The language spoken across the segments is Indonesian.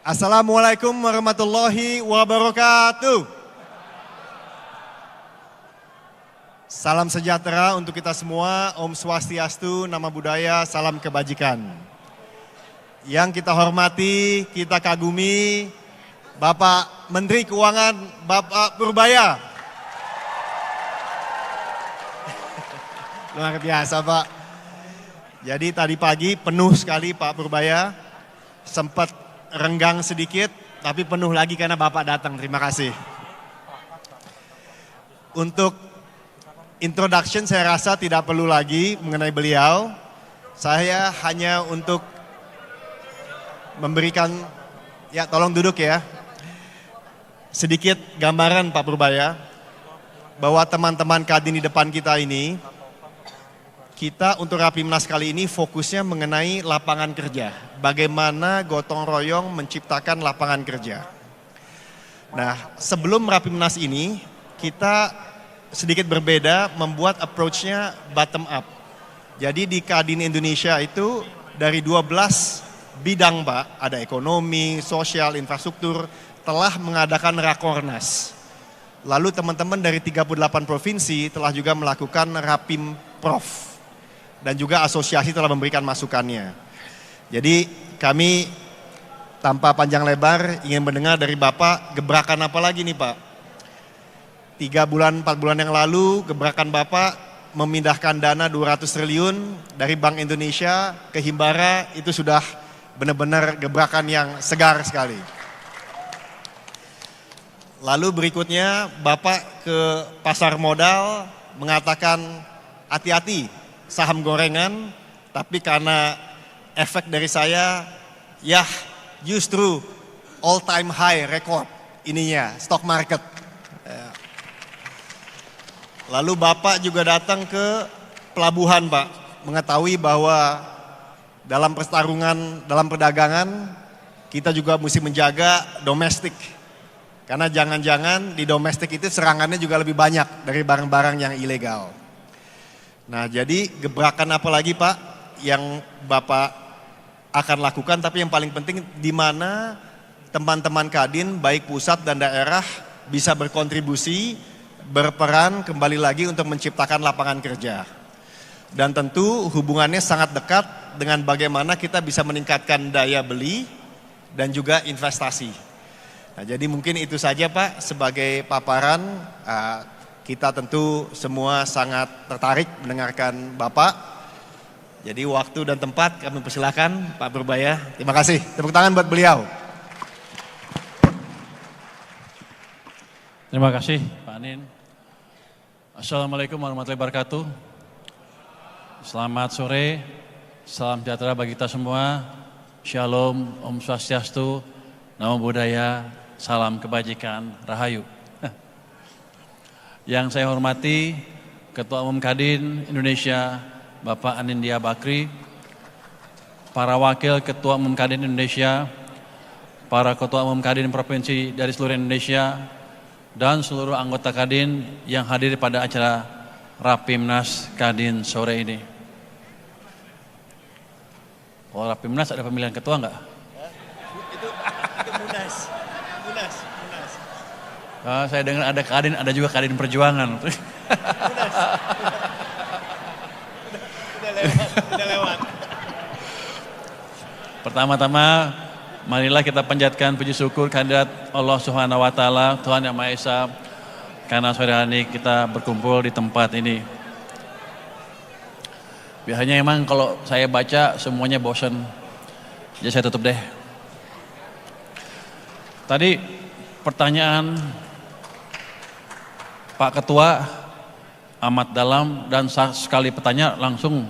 Assalamualaikum warahmatullahi wabarakatuh. Salam sejahtera untuk kita semua, Om Swastiastu, Nama Budaya, Salam Kebajikan. Yang kita hormati, kita kagumi, Bapak Menteri Keuangan, Bapak Purbaya. Luar biasa Pak. Jadi tadi pagi penuh sekali Pak Purbaya, sempat renggang sedikit, tapi penuh lagi karena Bapak datang. Terima kasih. Untuk introduction saya rasa tidak perlu lagi mengenai beliau. Saya hanya untuk memberikan, ya tolong duduk ya, sedikit gambaran Pak Purbaya, bahwa teman-teman Kadin di depan kita ini, kita untuk Rapimnas kali ini fokusnya mengenai lapangan kerja. Bagaimana gotong royong menciptakan lapangan kerja. Nah, sebelum Rapimnas ini, kita sedikit berbeda membuat approach-nya bottom up. Jadi di Kadin Indonesia itu dari 12 bidang Pak, ada ekonomi, sosial, infrastruktur, telah mengadakan Rakornas. Lalu teman-teman dari 38 provinsi telah juga melakukan Rapim Prof. Dan juga asosiasi telah memberikan masukannya. Jadi kami tanpa panjang lebar ingin mendengar dari Bapak gebrakan apa lagi nih Pak. 3 bulan, 4 bulan yang lalu gebrakan Bapak memindahkan dana 200 triliun dari Bank Indonesia ke Himbara, itu sudah benar-benar gebrakan yang segar sekali. Lalu berikutnya Bapak ke pasar modal mengatakan hati-hati saham gorengan, tapi karena efek dari saya, ya justru all time high record ininya, stock market. Lalu Bapak juga datang ke pelabuhan Pak, mengetahui bahwa dalam pertarungan, dalam perdagangan, kita juga mesti menjaga domestik. Karena jangan-jangan di domestik itu serangannya juga lebih banyak dari barang-barang yang ilegal. Nah jadi gebrakan apa lagi Pak yang Bapak akan lakukan, tapi yang paling penting di mana teman-teman Kadin baik pusat dan daerah bisa berkontribusi, berperan kembali lagi untuk menciptakan lapangan kerja. Dan tentu hubungannya sangat dekat dengan bagaimana kita bisa meningkatkan daya beli dan juga investasi. Nah, jadi mungkin itu saja Pak sebagai paparan. Kita tentu semua sangat tertarik mendengarkan Bapak. Jadi waktu dan tempat kami persilakan Pak Purbaya. Terima kasih. Tepuk tangan buat beliau. Terima kasih Pak Anin. Assalamualaikum warahmatullahi wabarakatuh. Selamat sore, salam sejahtera bagi kita semua. Shalom, Om Swastiastu, Namo Buddhaya, salam kebajikan, Rahayu. Yang saya hormati Ketua Umum Kadin Indonesia Bapak Anindya Bakri, para Wakil Ketua Umum Kadin Indonesia, para Ketua Umum Kadin Provinsi dari seluruh Indonesia, dan seluruh anggota Kadin yang hadir pada acara Rapimnas Kadin sore ini. Oh, Rapimnas ada pemilihan ketua enggak? Itu Munas. Saya dengar ada Kadin, ada juga Kadin Perjuangan. Udah lewat. Pertama-tama, marilah kita panjatkan puji syukur kehadirat Allah Subhanahu wa taala, Tuhan Yang Maha Esa, karena sore hari ini kita berkumpul di tempat ini. Biasanya emang kalau saya baca semuanya bosan. Jadi saya tutup deh. Tadi pertanyaan Pak Ketua amat dalam dan sekali bertanya langsung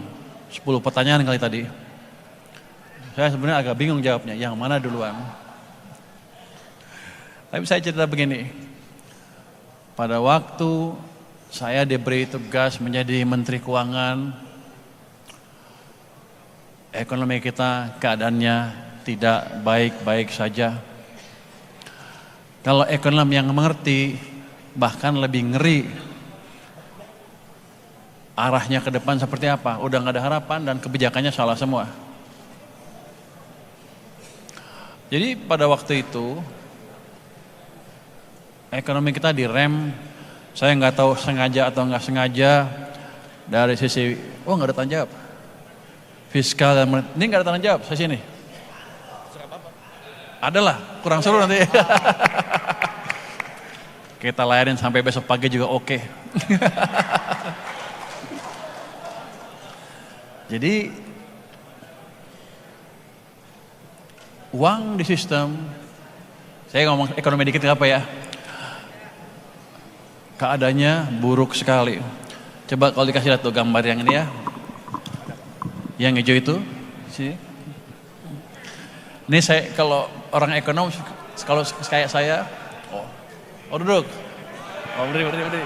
10 pertanyaan kali tadi. Saya sebenarnya agak bingung jawabnya, yang mana duluan. Tapi saya cerita begini, pada waktu saya diberi tugas menjadi Menteri Keuangan, ekonomi kita keadaannya tidak baik-baik saja. Kalau ekonom yang mengerti, bahkan lebih ngeri arahnya ke depan seperti apa. Udah gak ada harapan dan kebijakannya salah semua. Jadi pada waktu itu ekonomi kita direm, saya nggak tahu sengaja atau nggak sengaja dari sisi, oh nggak ada tanggung jawab, fiskal dan ini nggak ada tanggung jawab, saya sini. Adalah, kurang seru nanti. Kita layanin sampai besok pagi juga oke. Jadi uang di sistem, saya ngomong ekonomi dikit nggak apa ya, keadaannya buruk sekali. Coba kalau dikasih lihat tuh gambar yang ini ya, yang hijau itu, sini. Ini saya kalau orang ekonom, kalau kayak saya, oh duduk, oh berdiri.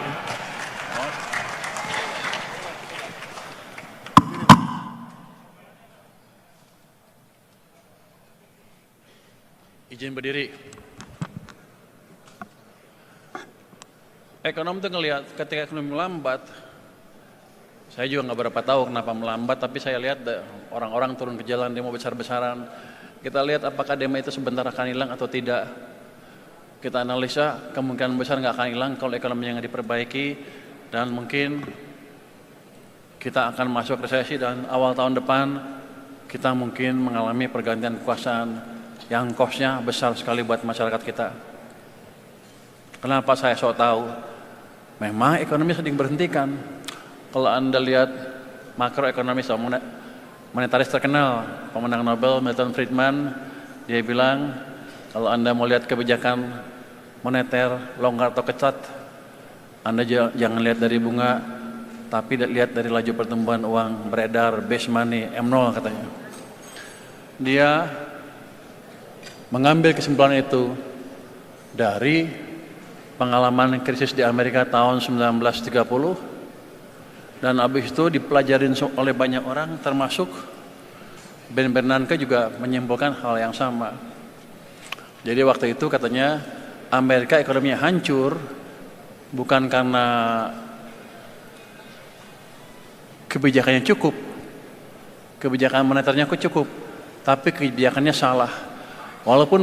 Izin berdiri. Ekonom tuh ngelihat ketika ekonomi melambat, saya juga nggak berapa tahu kenapa melambat, tapi saya lihat orang-orang turun ke jalan demo besar-besaran. Kita lihat apakah demo itu sebentar akan hilang atau tidak. Kita analisa kemungkinan besar nggak akan hilang kalau ekonominya nggak diperbaiki, dan mungkin kita akan masuk resesi dan awal tahun depan kita mungkin mengalami pergantian kekuasaan yang cost-nya besar sekali buat masyarakat kita. Kenapa saya sok tahu? Memang ekonomi sedang berhentikan. Kalau Anda lihat makroekonomis monetaris terkenal, pemenang Nobel Milton Friedman, dia bilang kalau Anda mau lihat kebijakan moneter longgar atau ketat, Anda jangan lihat dari bunga, tapi lihat dari laju pertumbuhan uang beredar, base money, M0 katanya. Dia mengambil kesimpulan itu dari pengalaman krisis di Amerika tahun 1930, dan habis itu dipelajarin oleh banyak orang, termasuk Ben Bernanke juga menyimpulkan hal yang sama. Jadi waktu itu katanya Amerika ekonominya hancur bukan karena kebijakannya cukup, kebijakan moneternya cukup, tapi kebijakannya salah. Walaupun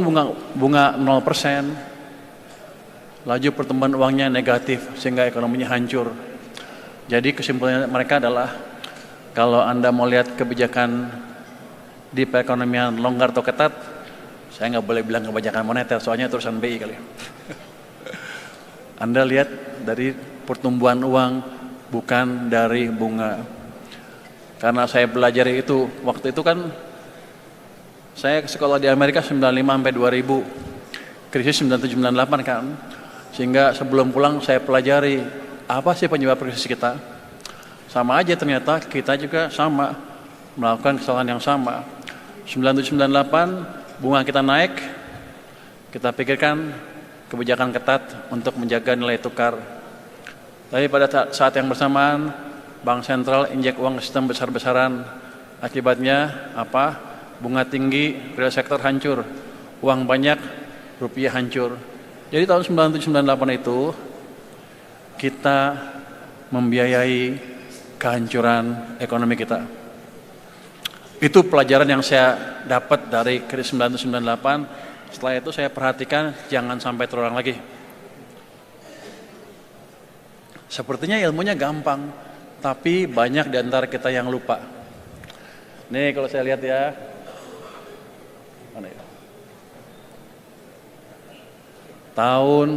bunga 0%, laju pertumbuhan uangnya negatif sehingga ekonominya hancur. Jadi kesimpulannya mereka adalah kalau Anda mau lihat kebijakan di perekonomian longgar atau ketat, saya nggak boleh bilang kebijakan moneter soalnya terusan BI kali. Anda lihat dari pertumbuhan uang bukan dari bunga. Karena saya belajar itu waktu itu kan saya sekolah di Amerika 95 sampai 2000, krisis 97-98 kan. Sehingga sebelum pulang saya pelajari apa sih penyebab krisis kita. Sama aja ternyata kita juga sama melakukan kesalahan yang sama. 97-98 bunga kita naik, kita pikirkan kebijakan ketat untuk menjaga nilai tukar. Tapi pada saat yang bersamaan Bank Sentral injek uang ke sistem besar-besaran. Akibatnya apa? Bunga tinggi, real sektor hancur, uang banyak, rupiah hancur. Jadi tahun 97-98 itu kita membiayai kehancuran ekonomi kita. Itu pelajaran yang saya dapat dari krisis 97-98. Setelah itu saya perhatikan jangan sampai terulang lagi. Sepertinya ilmunya gampang, tapi banyak di antara kita yang lupa. Nih kalau saya lihat ya. Mana ya? Tahun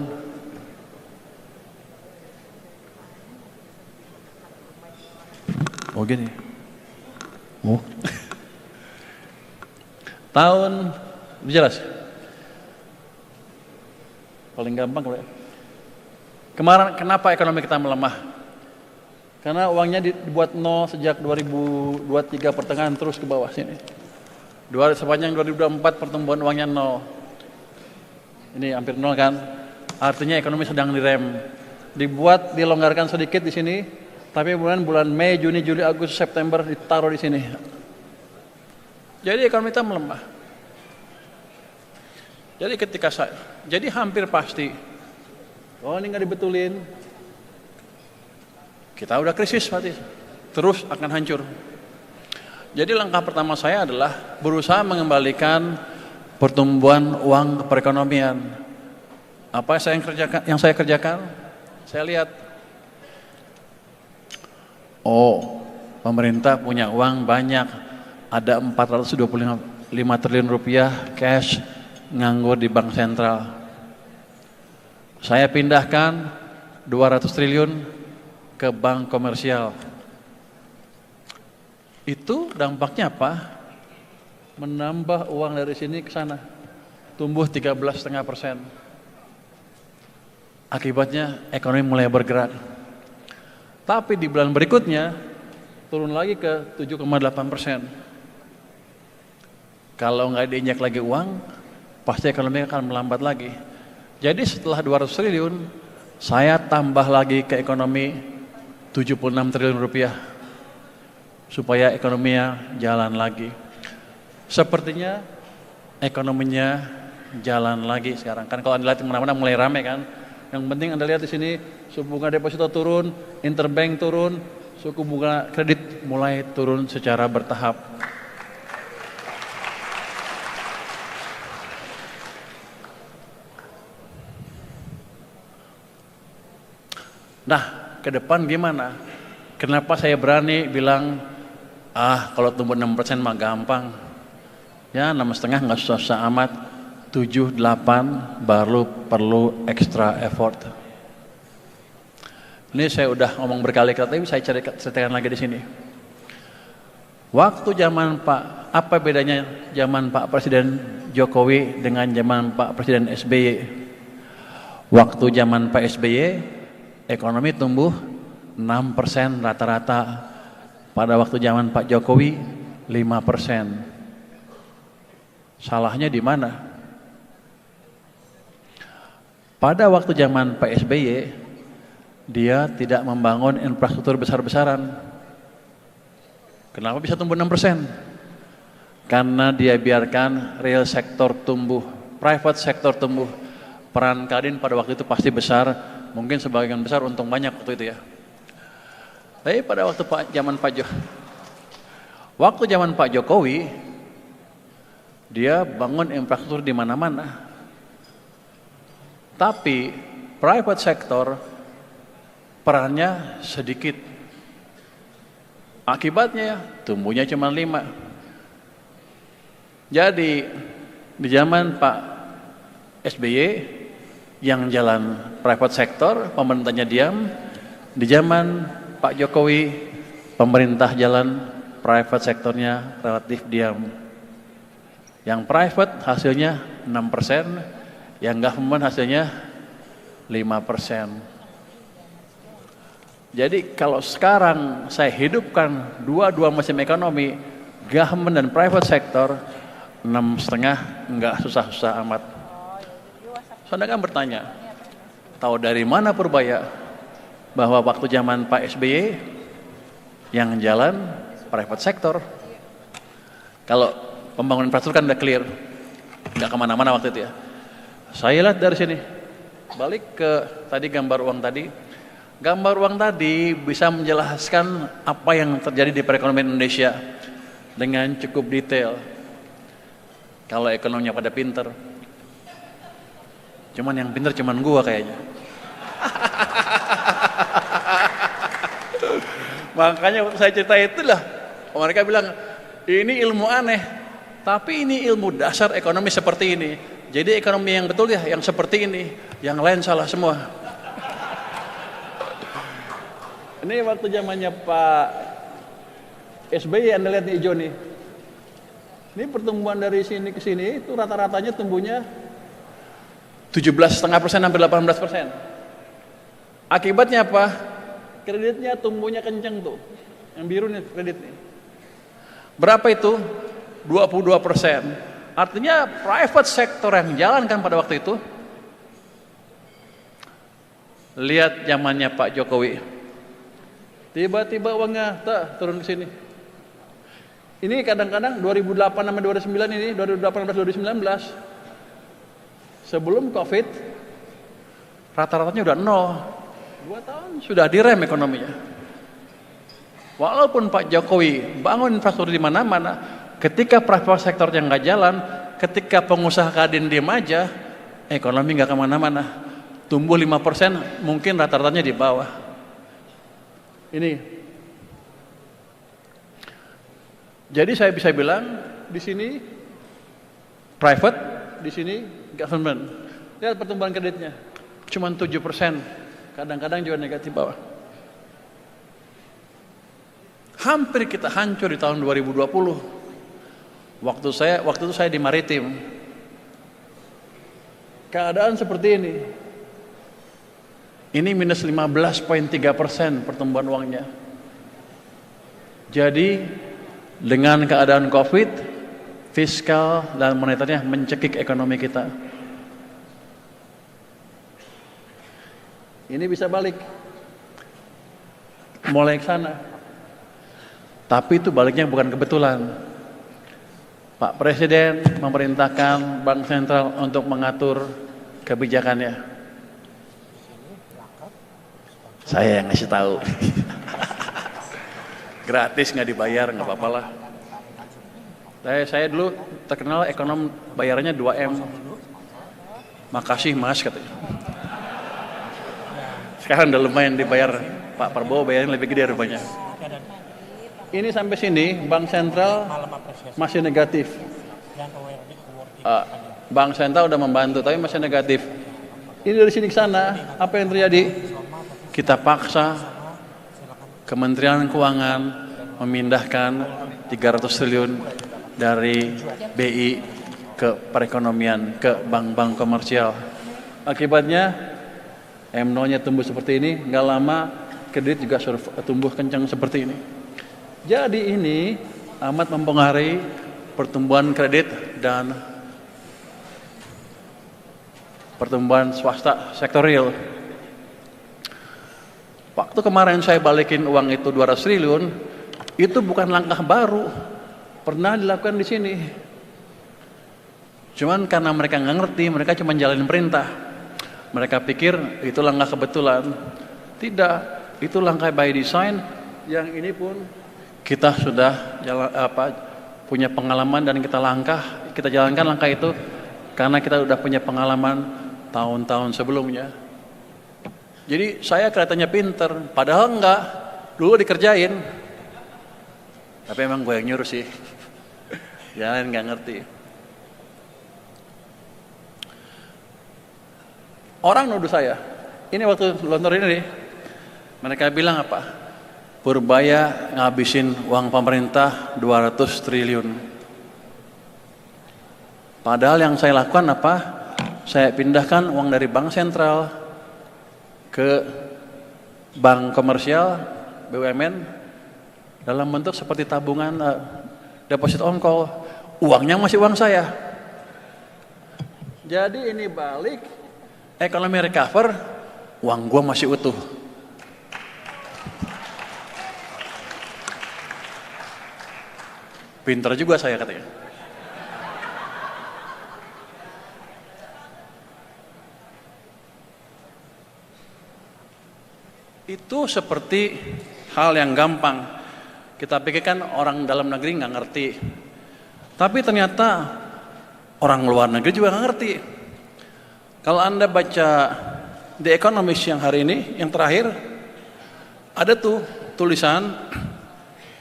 gini. Tahun jelas. Paling gampang kalau kemarin kenapa ekonomi kita melemah? Karena uangnya dibuat nol sejak 2023 pertengahan terus ke bawah sini. Sepanjang 2024 pertumbuhan uangnya nol. Ini hampir nol kan? Artinya ekonomi sedang direm. Dilonggarkan sedikit di sini, tapi bulan Mei, Juni, Juli, Agustus, September ditaruh di sini. Jadi ekonomi kita melemah. Jadi hampir pasti, ini nggak dibetulin, kita udah krisis berarti, terus akan hancur. Jadi langkah pertama saya adalah berusaha mengembalikan pertumbuhan uang perekonomian. Apa yang saya kerjakan? Saya lihat, oh, pemerintah punya uang banyak, ada 425 triliun rupiah cash nganggur di bank sentral. Saya pindahkan 200 triliun ke bank komersial. Itu dampaknya apa? Menambah uang dari sini ke sana, tumbuh 13,5%. Akibatnya ekonomi mulai bergerak. Tapi di bulan berikutnya turun lagi ke 7,8%. Kalau nggak diinjak lagi uang, pasti ekonomi akan melambat lagi. Jadi setelah 200 triliun, saya tambah lagi ke ekonomi 76 triliun rupiah supaya ekonominya jalan lagi. Sepertinya ekonominya jalan lagi sekarang. Kan kalau Anda lihat kemana-mana mulai rame kan. Yang penting Anda lihat di sini suku bunga deposito turun, interbank turun, suku bunga kredit mulai turun secara bertahap. Nah, ke depan gimana? Kenapa saya berani bilang, kalau tumbuh 6% mah gampang. Ya 6,5 nggak susah amat. 7, 8 baru perlu extra effort. Ini saya udah ngomong berkali-kali, tapi saya ceritakan lagi di sini. Waktu zaman apa bedanya zaman Pak Presiden Jokowi dengan zaman Pak Presiden SBY? Waktu zaman Pak SBY, ekonomi tumbuh 6% rata-rata. Pada waktu zaman Pak Jokowi, 5%. Salahnya di mana? Pada waktu zaman Pak SBY, dia tidak membangun infrastruktur besar-besaran. Kenapa bisa tumbuh 6%? Karena dia biarkan real sektor tumbuh, private sektor tumbuh. Peran Kadin pada waktu itu pasti besar, mungkin sebagian besar untung banyak waktu itu ya. Tapi pada waktu zaman Pak Jokowi, dia bangun infrastruktur di mana-mana. Tapi private sector perannya sedikit. Akibatnya tumbuhnya cuma 5. Jadi di zaman Pak SBY yang jalan private sector, pemerintahnya diam. Di zaman Pak Jokowi, pemerintah jalan private sektornya relatif diam. Yang private hasilnya 6%. Yang government hasilnya 5%. Jadi kalau sekarang saya hidupkan dua musim ekonomi, government dan private sector, 6,5 enggak susah-susah amat. Saudara kan bertanya, tahu dari mana Purbaya bahwa waktu zaman Pak SBY yang jalan private sector? Kalau pembangunan infrastruktur kan udah clear, nggak kemana-mana waktu itu ya. Saya lihat dari sini, balik ke tadi gambar uang tadi. Gambar uang tadi bisa menjelaskan apa yang terjadi di perekonomian Indonesia dengan cukup detail. Kalau ekonominya pada pinter. Cuman yang pinter cuman gua kayaknya. Makanya waktu saya cerita itulah, mereka bilang, ini ilmu aneh. Tapi ini ilmu dasar ekonomi seperti ini. Jadi ekonomi yang betul ya, yang seperti ini. Yang lain salah semua. Ini waktu zamannya Pak SBY, Anda lihat nih hijau nih. Ini pertumbuhan dari sini ke sini itu rata-ratanya tumbuhnya 17,5% hampir 18%. Akibatnya apa? Kreditnya tumbuhnya kenceng tuh. Yang biru nih kredit nih. Berapa itu? 22%. Artinya private sector yang jalankan pada waktu itu. Lihat zamannya Pak Jokowi. Tiba-tiba uangnya turun ke sini. Ini kadang-kadang 2008 sampai 2009 ini, 2018 2019. Sebelum Covid, rata-ratanya udah 0. 2 tahun sudah direm ekonominya. Walaupun Pak Jokowi bangun infrastruktur di mana-mana, ketika private sector yang nggak jalan, ketika pengusaha Kadin diem aja, ekonomi nggak kemana-mana. Tumbuh 5%, mungkin rata-ratanya di bawah. Ini. Jadi saya bisa bilang di sini private, di sini government. Lihat pertumbuhan kreditnya, cuma 7%. Kadang-kadang juga negatif bawah. Hampir kita hancur di tahun 2020. Waktu itu saya di Maritim. Keadaan seperti ini. Ini minus 15,3% pertumbuhan uangnya. Jadi dengan keadaan COVID, fiskal dan moneternya mencekik ekonomi kita. Ini bisa balik. Mulai ke sana. Tapi itu baliknya bukan kebetulan. Pak Presiden memerintahkan Bank Sentral untuk mengatur kebijakannya. Saya yang ngasih tahu. Gratis nggak dibayar, nggak apa-apa lah. Saya dulu terkenal ekonom bayarannya 2M. Makasih mas katanya. Sekarang udah lumayan dibayar. Pak Prabowo bayarnya lebih gede rupanya. Ini sampai sini Bank Sentral masih negatif. Bank Sentral udah membantu tapi masih negatif. Ini dari sini ke sana, apa yang terjadi? Kita paksa Kementerian Keuangan memindahkan 300 triliun dari BI ke perekonomian, ke bank-bank komersial. Akibatnya MNO-nya tumbuh seperti ini, nggak lama kredit juga tumbuh kencang seperti ini. Jadi ini amat mempengaruhi pertumbuhan kredit dan pertumbuhan swasta sektor real. Waktu kemarin saya balikin uang itu 200 triliun, itu bukan langkah baru, pernah dilakukan di sini. Cuman karena mereka nggak ngerti, mereka cuma jalanin perintah. Mereka pikir itu langkah kebetulan. Tidak, itu langkah by design. Yang ini pun kita sudah punya pengalaman dan kita jalankan langkah itu karena kita sudah punya pengalaman tahun-tahun sebelumnya. Jadi saya kelihatannya pinter, padahal enggak, dulu dikerjain. Tapi emang gue yang nyuruh sih, yang lain nggak ngerti. Orang nuduh saya, ini waktu lontor ini nih, mereka bilang apa? Purbaya ngabisin uang pemerintah 200 triliun. Padahal yang saya lakukan apa? Saya pindahkan uang dari bank sentral ke bank komersial, BUMN, dalam bentuk seperti tabungan, deposit on call. Uangnya masih uang saya. Jadi ini balik, ekonomi recover, uang gua masih utuh. Pinter juga saya katanya. Itu seperti hal yang gampang. Kita pikirkan orang dalam negeri nggak ngerti. Tapi ternyata orang luar negeri juga nggak ngerti. Kalau Anda baca The Economist yang hari ini, yang terakhir, ada tuh tulisan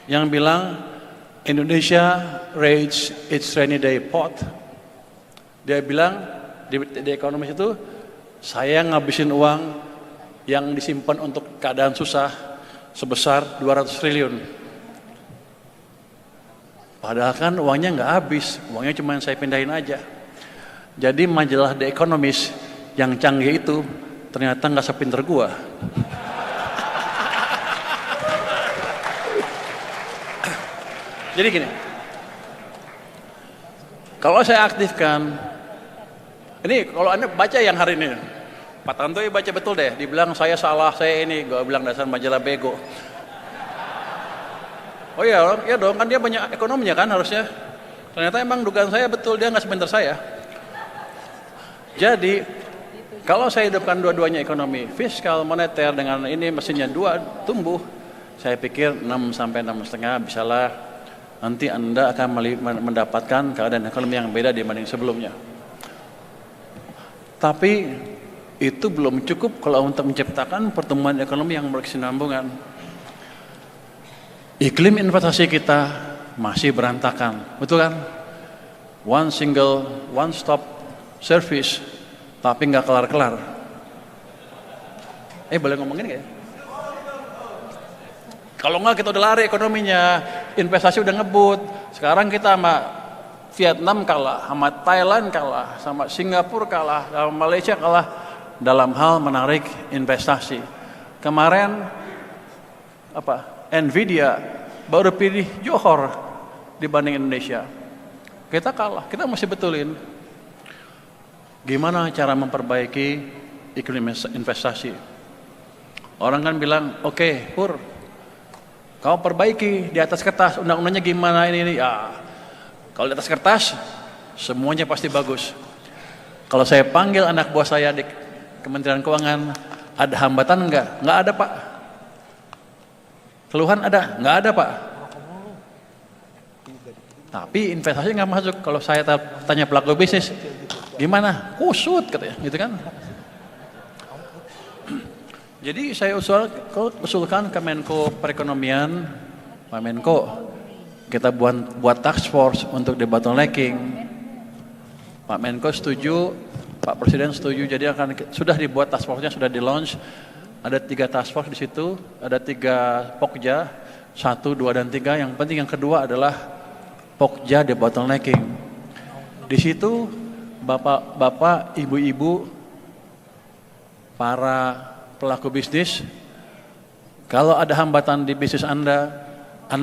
yang bilang Indonesia raise its rainy day pot. Dia bilang di The Economist itu, saya ngabisin uang yang disimpan untuk keadaan susah sebesar 200 triliun. Padahal kan uangnya nggak habis, uangnya cuma saya pindahin aja. Jadi majalah The Economist yang canggih itu ternyata nggak sepinter gua. Jadi gini, kalau saya aktifkan, ini kalau Anda baca yang hari ini, Pak Tantoy baca betul deh, dibilang saya salah, saya ini, gue bilang dasar majalah bego. Oh iya, ya dong, kan dia banyak ekonominya kan harusnya. Ternyata emang dugaan saya betul, dia nggak sepinter saya. Jadi, kalau saya hidupkan dua-duanya ekonomi, fiskal, moneter dengan ini mesinnya dua tumbuh, saya pikir 6 sampai 6,5 bisalah nanti Anda akan mendapatkan keadaan ekonomi yang beda dibanding sebelumnya. Tapi itu belum cukup kalau untuk menciptakan pertumbuhan ekonomi yang berkesinambungan. Iklim investasi kita masih berantakan, betul kan? One stop service, tapi nggak kelar-kelar. Boleh ngomongin nggak ya? Kalau nggak kita udah lari ekonominya, investasi udah ngebut. Sekarang kita sama Vietnam kalah, sama Thailand kalah, sama Singapura kalah, sama Malaysia kalah dalam hal menarik investasi. Kemarin Nvidia baru pilih Johor dibanding Indonesia. Kita kalah, kita mesti betulin. Gimana cara memperbaiki iklim investasi? Orang kan bilang, oke, Pur, kau perbaiki di atas kertas, undang-undangnya gimana ini. Ya, kalau di atas kertas, semuanya pasti bagus. Kalau saya panggil anak buah saya di Kementerian Keuangan, ada hambatan enggak? Enggak ada, Pak. Keluhan ada? Enggak ada, Pak. Tapi investasi nggak masuk. Kalau saya tanya pelaku bisnis, gimana? Kusut katanya, gitu kan? Jadi saya usulkan ke Menko Perekonomian, Pak Menko, kita buat task force untuk debottlenecking. Pak Menko setuju, Pak Presiden setuju, jadi sudah dibuat task force-nya, sudah di launch. Ada 3 task force di situ, ada 3 pokja, 1, 2, dan 3. Yang penting yang kedua adalah pokja debottlenecking. Di situ bapak-bapak, ibu-ibu, para pelaku bisnis, kalau ada hambatan di bisnis Anda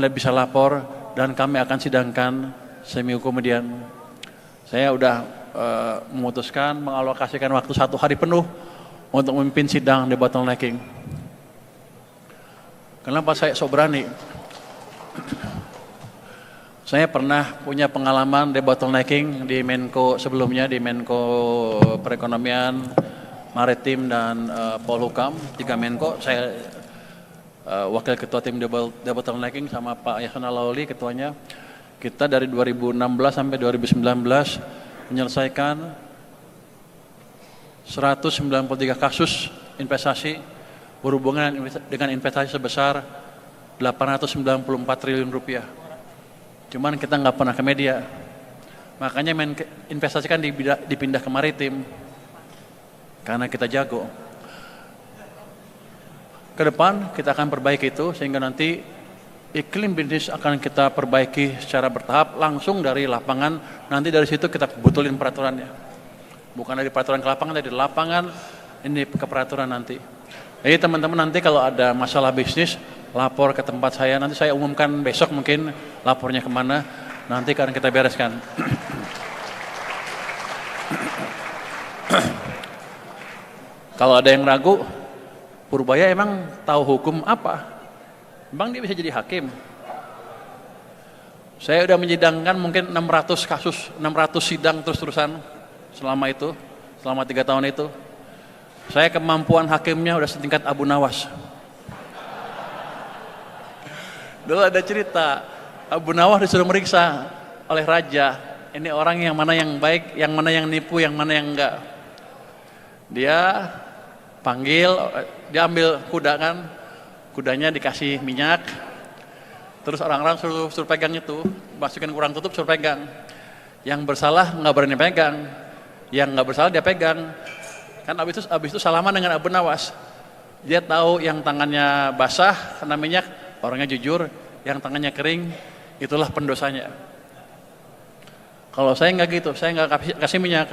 bisa lapor dan kami akan sidangkan seminggu kemudian. Saya udah memutuskan mengalokasikan waktu 1 hari penuh untuk memimpin sidang debottlenecking. Kenapa saya sok berani? Saya pernah punya pengalaman debottlenecking di Menko sebelumnya, di Menko Perekonomian, Maritim, dan Polhukam, 3 Menko. Saya wakil ketua tim debottlenecking sama Pak Yasona Lawli ketuanya. Kita dari 2016 sampai 2019 menyelesaikan 193 kasus investasi berhubungan dengan investasi sebesar 894 triliun rupiah. Cuman kita nggak pernah ke media. Makanya investasi kan dipindah ke maritim. Karena kita jago. Ke depan kita akan perbaiki itu sehingga nanti iklim bisnis akan kita perbaiki secara bertahap langsung dari lapangan. Nanti dari situ kita betulin peraturannya. Bukan dari peraturan ke lapangan, dari lapangan ini ke peraturan nanti. Jadi teman-teman nanti kalau ada masalah bisnis, lapor ke tempat saya. Nanti saya umumkan besok mungkin lapornya kemana. Nanti akan kita bereskan. Kalau ada yang ragu, Purbaya emang tahu hukum apa? Emang dia bisa jadi hakim? Saya udah menyidangkan mungkin 600 kasus, 600 sidang terus-terusan selama 3 tahun itu. Saya kemampuan hakimnya udah setingkat Abu Nawas. Dulu ada cerita, Abu Nawas disuruh meriksa oleh raja. Ini orang yang mana yang baik, yang mana yang nipu, yang mana yang enggak. Dia panggil, dia ambil kuda kan, kudanya dikasih minyak, terus orang-orang suruh pegang itu, masukin kurang tutup suruh pegang. Yang bersalah nggak berani pegang, yang nggak bersalah dia pegang. Kan abis itu salaman dengan Abu Nawas. Dia tahu yang tangannya basah kena minyak, orangnya jujur, yang tangannya kering, itulah pendosanya. Kalau saya nggak gitu, saya nggak kasih minyak.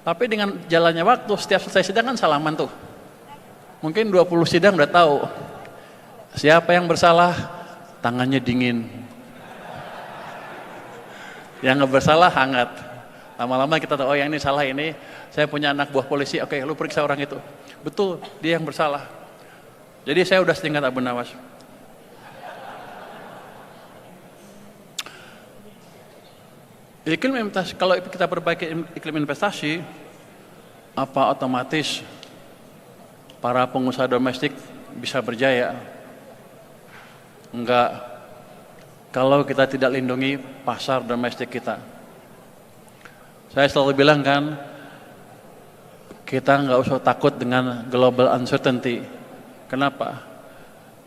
Tapi dengan jalannya waktu, setiap selesai sidang kan salaman tuh. Mungkin 20 sidang udah tahu. Siapa yang bersalah, tangannya dingin. Yang nggak bersalah, hangat. Lama-lama kita tahu, oh yang ini salah ini. Saya punya anak buah polisi, oke lu periksa orang itu. Betul, dia yang bersalah. Jadi saya udah setingkat Abu Nawas. Iklim investasi, kalau kita perbaiki iklim investasi, apa otomatis para pengusaha domestik bisa berjaya? Enggak. kalau kita tidak lindungi pasar domestik kita. Saya selalu bilang kan, kita nggak usah takut dengan global uncertainty. Kenapa?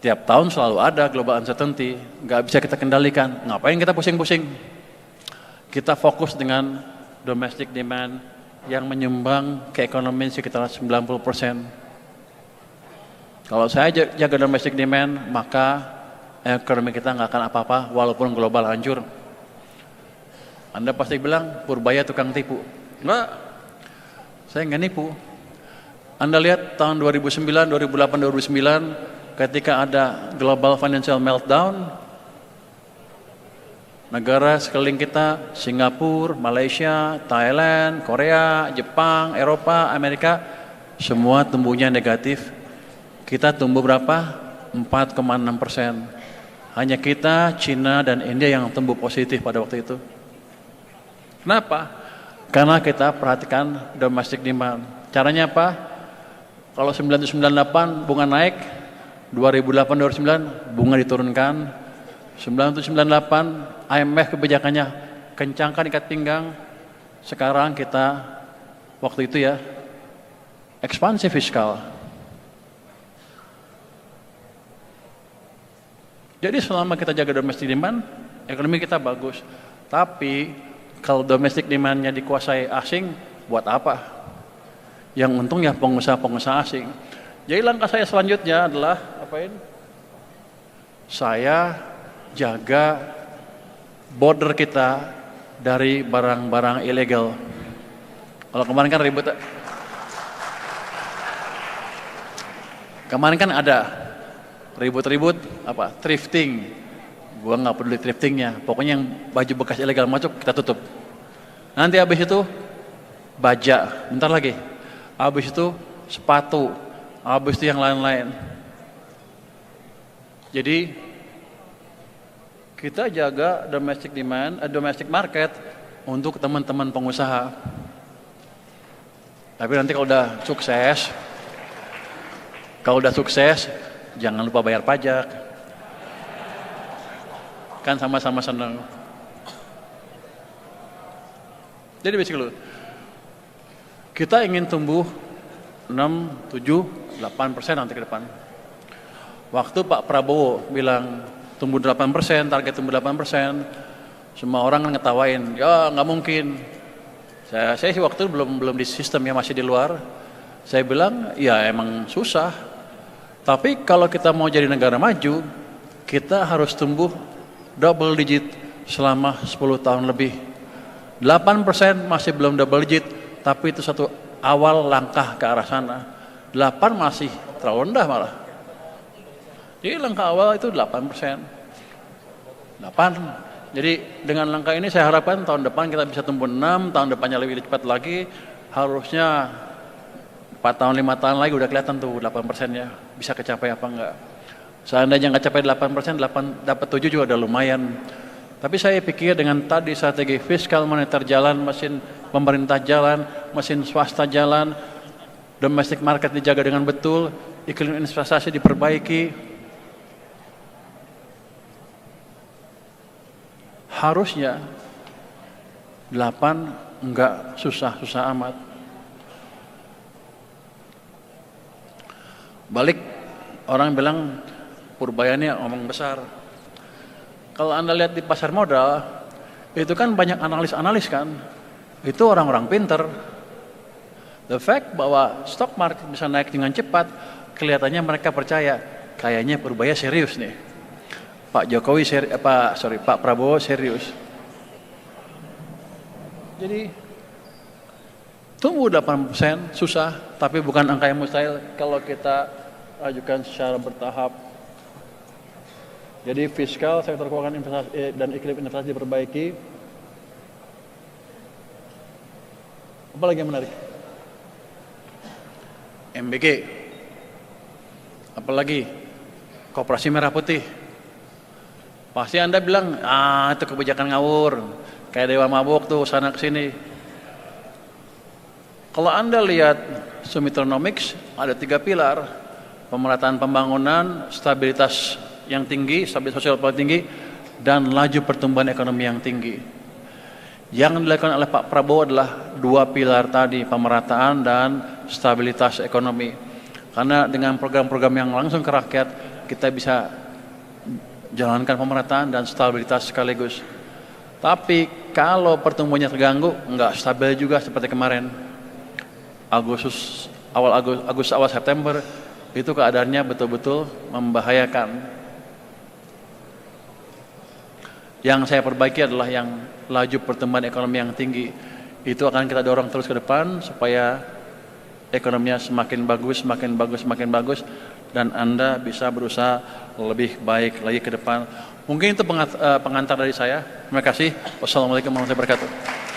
Tiap tahun selalu ada global uncertainty, nggak bisa kita kendalikan. Ngapain kita pusing-pusing? Kita fokus dengan domestic demand yang menyumbang ke ekonomi sekitar 90%. Kalau saya jaga domestic demand, maka ekonomi kita nggak akan apa-apa walaupun global hancur. Anda pasti bilang, Purbaya tukang tipu. Enggak, saya nggak nipu. Anda lihat tahun 2009, 2008, 2009 ketika ada global financial meltdown, negara sekeliling kita, Singapura, Malaysia, Thailand, Korea, Jepang, Eropa, Amerika, semua tumbuhnya negatif. Kita tumbuh berapa? 4,6%. Hanya kita, Cina, dan India yang tumbuh positif pada waktu itu. Kenapa? Karena kita perhatikan domestic demand. Caranya apa? Kalau 1998 bunga naik, 2008-2009 bunga diturunkan, 1998 IMF kebijakannya kencangkan ikat pinggang. Sekarang kita waktu itu ya ekspansi fiskal. Jadi selama kita jaga domestic demand, ekonomi kita bagus. Tapi kalau domestic demand-nya dikuasai asing, buat apa? Yang untung ya pengusaha-pengusaha asing. Jadi langkah saya selanjutnya adalah apain? Saya jaga border kita dari barang-barang ilegal. Kalau kemarin kan ribut. Kemarin kan ada ribut-ribut apa? Thrifting. Gua nggak peduli thriftingnya. Pokoknya yang baju bekas ilegal masuk kita tutup. Nanti habis itu baja. Bentar lagi. Habis itu sepatu. Habis itu yang lain-lain. Jadi kita jaga domestic demand, domestic market untuk teman-teman pengusaha. Tapi nanti kalau udah sukses, jangan lupa bayar pajak. Kan sama-sama senang. Jadi basically kita ingin tumbuh 6, 7, 8% nanti ke depan. Waktu Pak Prabowo bilang tumbuh 8%, target tumbuh 8%, semua orang ngetawain, ya nggak mungkin. Saya sih waktu itu belum di sistem ya, masih di luar. Saya bilang, ya emang susah. Tapi kalau kita mau jadi negara maju, kita harus tumbuh double digit selama 10 tahun lebih. 8% masih belum double digit, tapi itu satu awal langkah ke arah sana. 8 masih terlalu rendah malah. Jadi langkah awal itu 8%. 8. Jadi dengan langkah ini saya harapkan tahun depan kita bisa tumbuh 6, tahun depannya lebih cepat lagi. Harusnya 4 tahun, 5 tahun lagi udah kelihatan tuh 8%-nya bisa kecapai apa enggak. Seandainya nggak capai 8%, dapat 7 juga udah lumayan. Tapi saya pikir dengan tadi strategi fiskal moneter jalan, mesin pemerintah jalan, mesin swasta jalan, domestic market dijaga dengan betul, iklim investasi diperbaiki, harusnya 8 enggak susah-susah amat. Balik, orang bilang Purbaya ini omong besar. Kalau Anda lihat di pasar modal, itu kan banyak analis-analis kan. Itu orang-orang pinter. The fact bahwa stock market bisa naik dengan cepat, kelihatannya mereka percaya, kayaknya Purbaya serius nih. Pak Prabowo serius. Jadi tumbuh 8% susah, tapi bukan angka yang mustahil kalau kita ajukan secara bertahap. Jadi fiskal, sektor keuangan investasi dan iklim investasi diperbaiki. Apa lagi yang menarik? MBG. Apalagi Koperasi Merah Putih. Pasti Anda bilang, itu kebijakan ngawur. Kayak dewa mabuk tuh sana kesini. Kalau Anda lihat Sumitronomics, ada 3 pilar. Pemerataan pembangunan, stabilitas yang tinggi, stabilitas sosial paling tinggi, dan laju pertumbuhan ekonomi yang tinggi. Yang dilakukan oleh Pak Prabowo adalah dua pilar tadi, pemerataan dan stabilitas ekonomi. Karena dengan program-program yang langsung ke rakyat, kita bisa jalankan pemerataan dan stabilitas sekaligus. Tapi kalau pertumbuhannya terganggu, nggak stabil juga seperti kemarin. Awal September, itu keadaannya betul-betul membahayakan. Yang saya perbaiki adalah yang laju pertumbuhan ekonomi yang tinggi. Itu akan kita dorong terus ke depan supaya ekonominya semakin bagus, semakin bagus, semakin bagus, dan Anda bisa berusaha lebih baik lagi ke depan. Mungkin itu pengantar dari saya. Terima kasih. Wassalamualaikum warahmatullahi wabarakatuh.